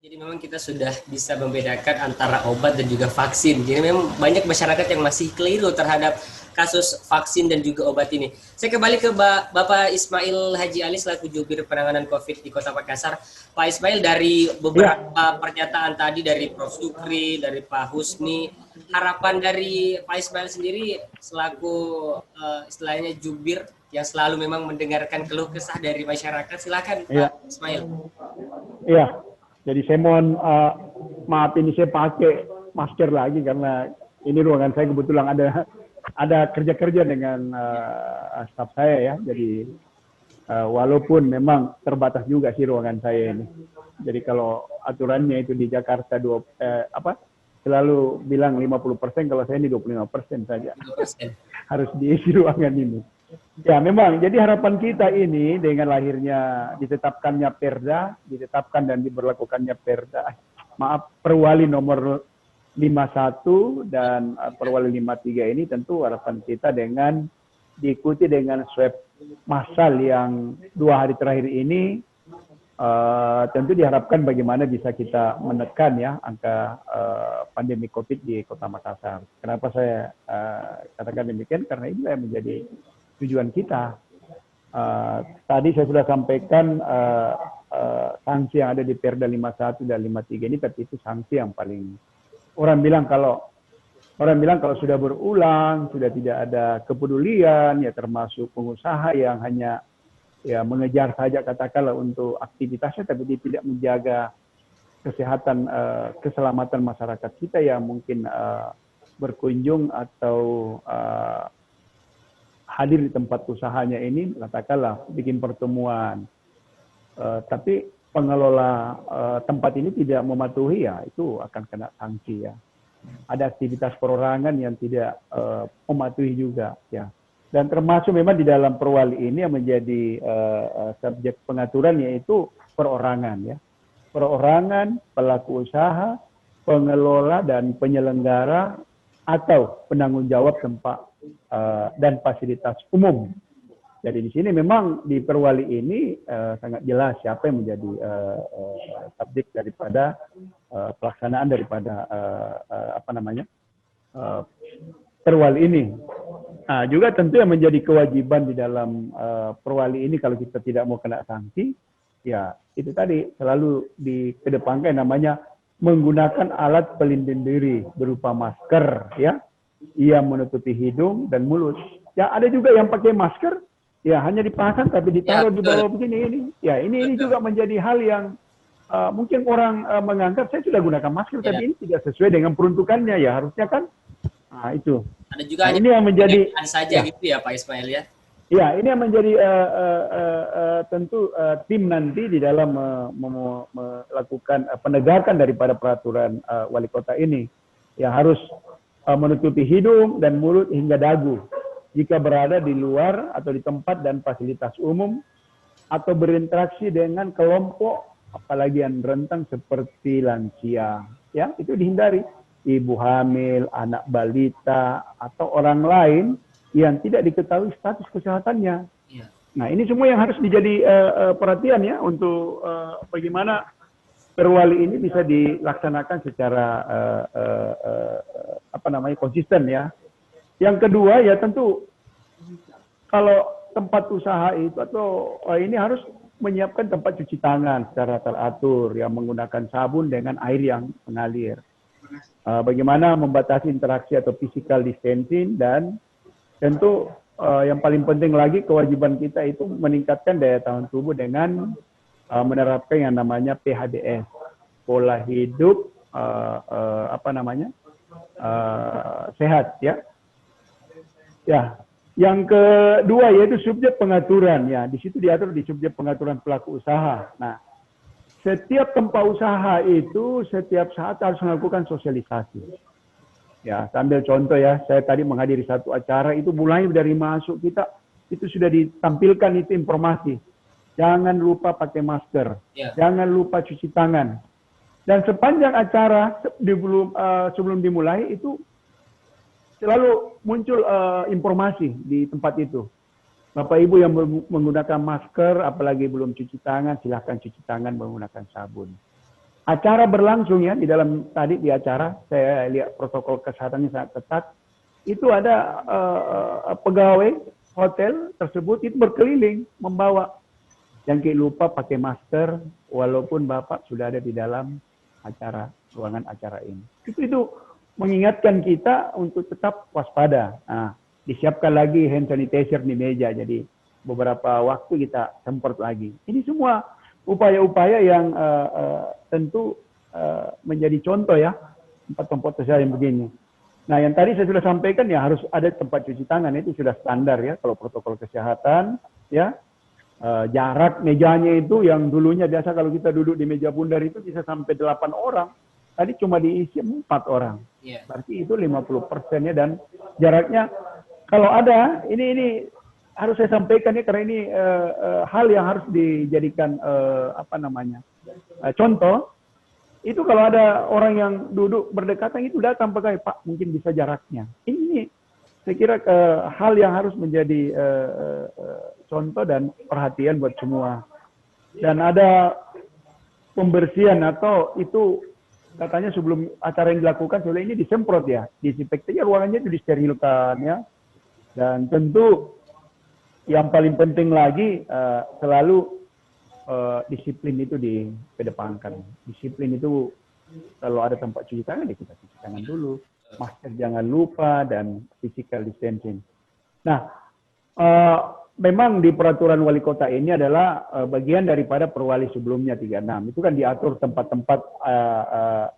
Jadi memang kita sudah bisa membedakan antara obat dan juga vaksin. Jadi memang banyak masyarakat yang masih keliru terhadap kasus vaksin dan juga obat ini. Saya kembali ke Bapak Ismail Haji Ali selaku jubir penanganan COVID di Kota Makassar. Pak Ismail, dari Ya, beberapa pernyataan tadi dari Prof. Sukri, dari Pak Husni, harapan dari Pak Ismail sendiri selaku istilahnya jubir yang selalu memang mendengarkan keluh kesah dari masyarakat. Silakan ya, Pak Ismail. ya. Jadi saya mohon maaf ini saya pakai masker lagi karena ini ruangan saya kebetulan ada kerja-kerja dengan staf saya ya. Jadi walaupun memang terbatas juga sih ruangan saya ini. Jadi kalau aturannya itu di Jakarta selalu bilang 50%, kalau saya ini 25% saja harus diisi ruangan ini. Ya memang, jadi harapan kita ini dengan lahirnya ditetapkannya Perda, ditetapkan dan diberlakukannya Perwali nomor 51 dan Perwali 53 ini tentu harapan kita dengan diikuti dengan swab massal yang 2 hari terakhir ini, tentu diharapkan bagaimana bisa kita menekan ya angka pandemi COVID di Kota Makassar. Kenapa saya katakan demikian? Karena ini yang menjadi tujuan kita. Tadi saya sudah sampaikan sanksi yang ada di Perda 51 dan 53 ini, tapi itu sanksi yang paling orang bilang kalau sudah berulang, sudah tidak ada kepedulian, ya termasuk pengusaha yang hanya ya mengejar saja katakanlah untuk aktivitasnya, tapi dia tidak menjaga kesehatan, keselamatan masyarakat kita yang mungkin berkunjung atau hadir di tempat usahanya ini, katakanlah bikin pertemuan, tapi pengelola tempat ini tidak mematuhi, ya itu akan kena sanksi ya. Ada aktivitas perorangan yang tidak mematuhi juga ya. Dan termasuk memang di dalam perwali ini yang menjadi subjek pengaturan yaitu perorangan ya. Perorangan, pelaku usaha, pengelola dan penyelenggara atau penanggung jawab tempat dan fasilitas umum. Jadi di sini memang di perwali ini sangat jelas siapa yang menjadi subjek daripada pelaksanaan daripada perwali ini. Nah, juga tentu yang menjadi kewajiban di dalam perwali ini kalau kita tidak mau kena sanksi, ya itu tadi selalu dikedepankan namanya menggunakan alat pelindung diri berupa masker ya. Ia menutupi hidung dan mulut. Ya ada juga yang pakai masker, ya hanya dipasang tapi ditaruh di bawah begini ini. Ya ini juga menjadi hal yang mungkin orang menganggap saya sudah gunakan masker, tapi ini tidak sesuai dengan peruntukannya ya harusnya kan. Nah itu. Ada juga ini yang menjadi saja ya, gitu ya Pak Ismail ya. Ya ini yang menjadi tentu tim nanti di dalam melakukan penegakan daripada peraturan wali kota ini. Ya harus menutupi hidung dan mulut hingga dagu jika berada di luar atau di tempat dan fasilitas umum atau berinteraksi dengan kelompok apalagi yang rentan seperti lansia ya itu dihindari, ibu hamil, anak balita atau orang lain yang tidak diketahui status kesehatannya. Nah ini semua yang harus menjadi perhatian ya untuk bagaimana perwali ini bisa dilaksanakan secara konsisten ya. Yang kedua ya tentu kalau tempat usaha itu atau ini harus menyiapkan tempat cuci tangan secara teratur yang menggunakan sabun dengan air yang mengalir. Bagaimana membatasi interaksi atau physical distancing, dan tentu yang paling penting lagi kewajiban kita itu meningkatkan daya tahan tubuh dengan menerapkan yang namanya PHBS, pola hidup sehat ya. Ya, yang kedua yaitu subjek pengaturan ya. Di situ diatur di subjek pengaturan pelaku usaha. Nah, setiap tempat usaha itu setiap saat harus melakukan sosialisasi. Ya, sambil contoh ya, saya tadi menghadiri satu acara itu mulai dari masuk kita itu sudah ditampilkan itu informasi. Jangan lupa pakai masker, jangan lupa cuci tangan. Dan sepanjang acara sebelum dimulai itu selalu muncul informasi di tempat itu. Bapak Ibu yang menggunakan masker, apalagi belum cuci tangan, silahkan cuci tangan menggunakan sabun. acara berlangsung ya di dalam tadi di acara saya lihat protokol kesehatannya sangat ketat. Itu ada pegawai hotel tersebut itu berkeliling membawa, jangan lupa pakai masker walaupun Bapak sudah ada di dalam acara ruangan acara ini. Itu mengingatkan kita untuk tetap waspada. Nah, disiapkan lagi hand sanitizer di meja, jadi beberapa waktu kita semprot lagi. Ini semua upaya-upaya yang tentu menjadi contoh ya tempat-tempat usaha yang begini. Nah, yang tadi saya sudah sampaikan ya harus ada tempat cuci tangan, itu sudah standar ya kalau protokol kesehatan ya. Jarak mejanya itu yang dulunya biasa kalau kita duduk di meja bundar itu bisa sampai 8 orang. Tadi cuma diisi 4 orang. Berarti itu 50% ya, dan jaraknya kalau ada ini harus saya sampaikan ya karena ini hal yang harus dijadikan contoh. Itu kalau ada orang yang duduk berdekatan itu datang pakai Pak mungkin bisa jaraknya. Ini saya kira hal yang harus menjadi contoh dan perhatian buat semua. Dan ada pembersihan atau itu katanya sebelum acara yang dilakukan sebenarnya ini disemprot ya, disinfektannya ruangannya itu disterilkan ya. Dan tentu yang paling penting lagi selalu disiplin itu dikedepankan. Disiplin itu kalau ada tempat cuci tangan ya kita cuci tangan dulu. Masker jangan lupa dan physical distancing. Nah, memang di peraturan wali kota ini adalah bagian daripada perwali sebelumnya 36. Itu kan diatur tempat-tempat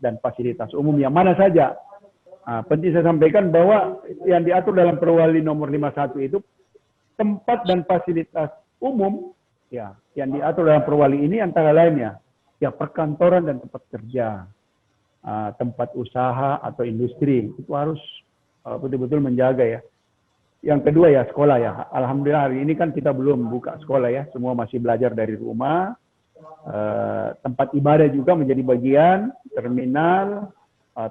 dan fasilitas umum yang mana saja. Penting saya sampaikan bahwa yang diatur dalam perwali nomor 51 itu tempat dan fasilitas umum ya yang diatur dalam perwali ini antara lain ya perkantoran dan tempat kerja. Tempat usaha atau industri itu harus betul-betul menjaga ya. Yang kedua ya sekolah ya. Alhamdulillah hari ini kan kita belum buka sekolah ya. Semua masih belajar dari rumah. Tempat ibadah juga menjadi bagian. Terminal,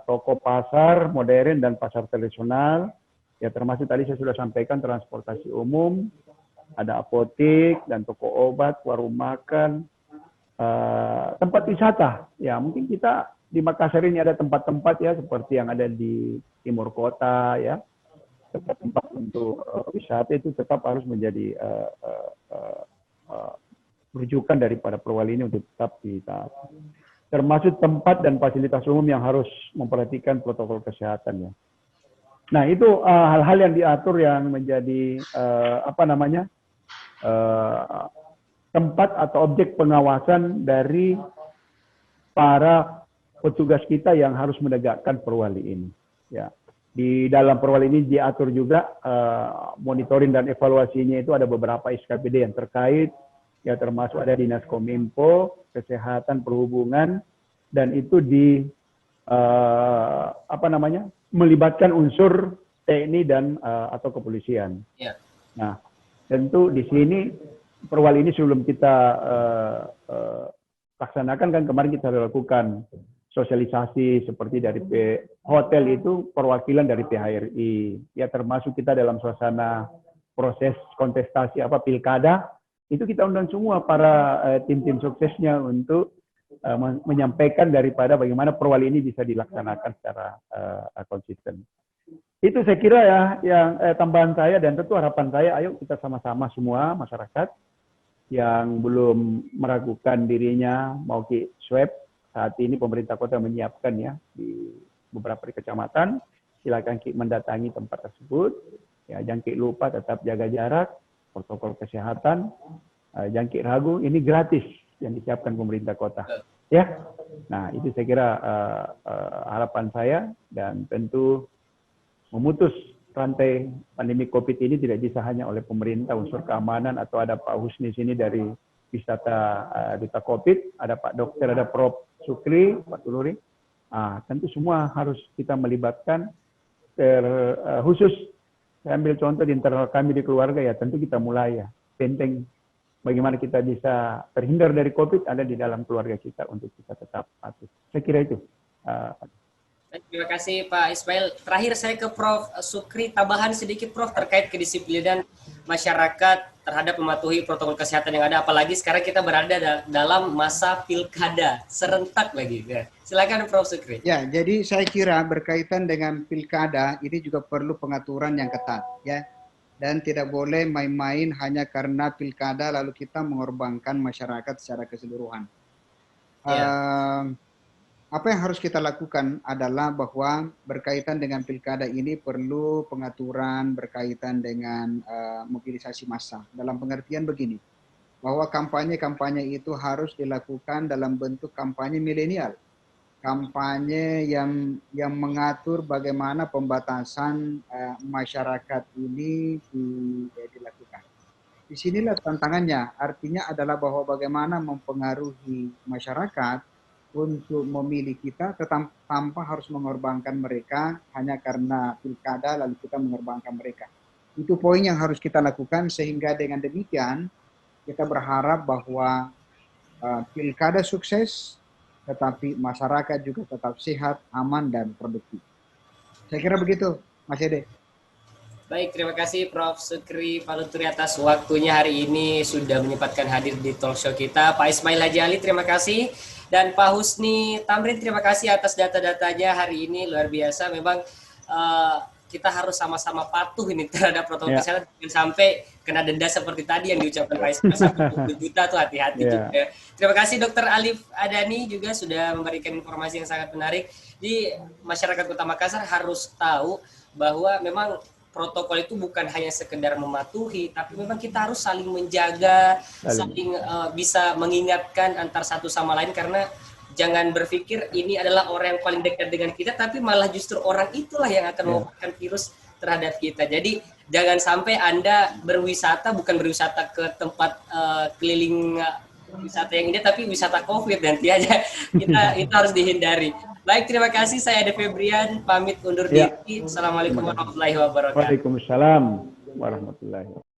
toko pasar modern dan pasar tradisional. Ya termasuk tadi saya sudah sampaikan transportasi umum. Ada apotek dan toko obat, warung makan. Tempat wisata. Ya mungkin kita di Makassar ini ada tempat-tempat ya seperti yang ada di timur kota ya, tempat-tempat untuk wisata itu tetap harus menjadi rujukan daripada perwali ini untuk tetap ditaati. Termasuk tempat dan fasilitas umum yang harus memperhatikan protokol kesehatan ya. Nah itu hal-hal yang diatur yang menjadi tempat atau objek pengawasan dari para petugas kita yang harus menegakkan perwali ini. Ya, di dalam perwali ini diatur juga monitoring dan evaluasinya itu ada beberapa SKPD yang terkait, ya termasuk ada Dinas Kominfo, Kesehatan, Perhubungan, dan itu melibatkan unsur TNI dan atau kepolisian. Ya. Nah, tentu di sini perwali ini sebelum kita laksanakan kan kemarin kita lakukan sosialisasi seperti dari hotel itu perwakilan dari PHRI ya termasuk kita dalam suasana proses kontestasi pilkada itu kita undang semua para tim-tim suksesnya untuk menyampaikan daripada bagaimana perwali ini bisa dilaksanakan secara konsisten. Itu saya kira ya yang tambahan saya dan tentu harapan saya ayo kita sama-sama semua masyarakat yang belum meragukan dirinya mau ke swab. Saat ini pemerintah kota menyiapkan ya di beberapa kecamatan, silakan mendatangi tempat tersebut. Ya, jangan lupa tetap jaga jarak, protokol kesehatan, jangan ragu, ini gratis yang disiapkan pemerintah kota. Ya, nah itu saya kira harapan saya dan tentu memutus rantai pandemi COVID ini tidak bisa hanya oleh pemerintah, unsur keamanan atau ada Pak Husni sini dari wisata duta COVID, ada Pak Dokter, ada Prof. Sukri, Pak Tuluri. Tentu semua harus kita melibatkan, khusus saya ambil contoh di internal kami di keluarga ya, tentu kita mulai ya, penting bagaimana kita bisa terhindar dari COVID ada di dalam keluarga kita untuk kita tetap patuh. Saya kira itu. Terima kasih Pak Ismail. Terakhir saya ke Prof. Sukri, tambahan sedikit Prof terkait kedisiplinan masyarakat terhadap mematuhi protokol kesehatan yang ada, apalagi sekarang kita berada dalam masa pilkada serentak lagi. Ya. Silakan Prof. Sukri. Ya, jadi saya kira berkaitan dengan pilkada ini juga perlu pengaturan yang ketat, ya. Dan tidak boleh main-main hanya karena pilkada lalu kita mengorbankan masyarakat secara keseluruhan. Ya. Apa yang harus kita lakukan adalah bahwa berkaitan dengan pilkada ini perlu pengaturan berkaitan dengan mobilisasi massa. Dalam pengertian begini, bahwa kampanye-kampanye itu harus dilakukan dalam bentuk kampanye milenial. Kampanye yang mengatur bagaimana pembatasan masyarakat ini dilakukan. Disinilah tantangannya, artinya adalah bahwa bagaimana mempengaruhi masyarakat untuk memilih kita tanpa harus mengorbankan mereka hanya karena pilkada lalu kita mengorbankan mereka. Itu poin yang harus kita lakukan sehingga dengan demikian kita berharap bahwa pilkada sukses tetapi masyarakat juga tetap sehat, aman dan produktif. Saya kira begitu, Mas Ede. Baik, terima kasih Prof. Sukri Paluturi atas waktunya hari ini sudah menyempatkan hadir di talk show kita. Pak Ismail Haji Ali, terima kasih. Dan Pak Husni Tamrin, terima kasih atas data-datanya hari ini, luar biasa. Memang kita harus sama-sama patuh ini terhadap protokol kesehatan, jangan sampai kena denda seperti tadi yang diucapkan Pak Ismail, sampai 20 juta tuh hati-hati juga. Terima kasih Dr. Alif Adani juga sudah memberikan informasi yang sangat menarik. Di masyarakat Kota Makassar harus tahu bahwa memang protokol itu bukan hanya sekedar mematuhi, tapi memang kita harus saling menjaga, saling bisa mengingatkan antar satu sama lain, karena jangan berpikir ini adalah orang yang paling dekat dengan kita, tapi malah justru orang itulah yang akan membawakan virus terhadap kita. Jadi jangan sampai Anda berwisata, bukan berwisata ke tempat keliling wisata yang indah, tapi wisata COVID nanti aja. Kita harus dihindari. Baik, terima kasih. Saya Ade Febrian, pamit undur diri. Assalamualaikum warahmatullahi wabarakatuh. Waalaikumsalam warahmatullahi wabarakatuh.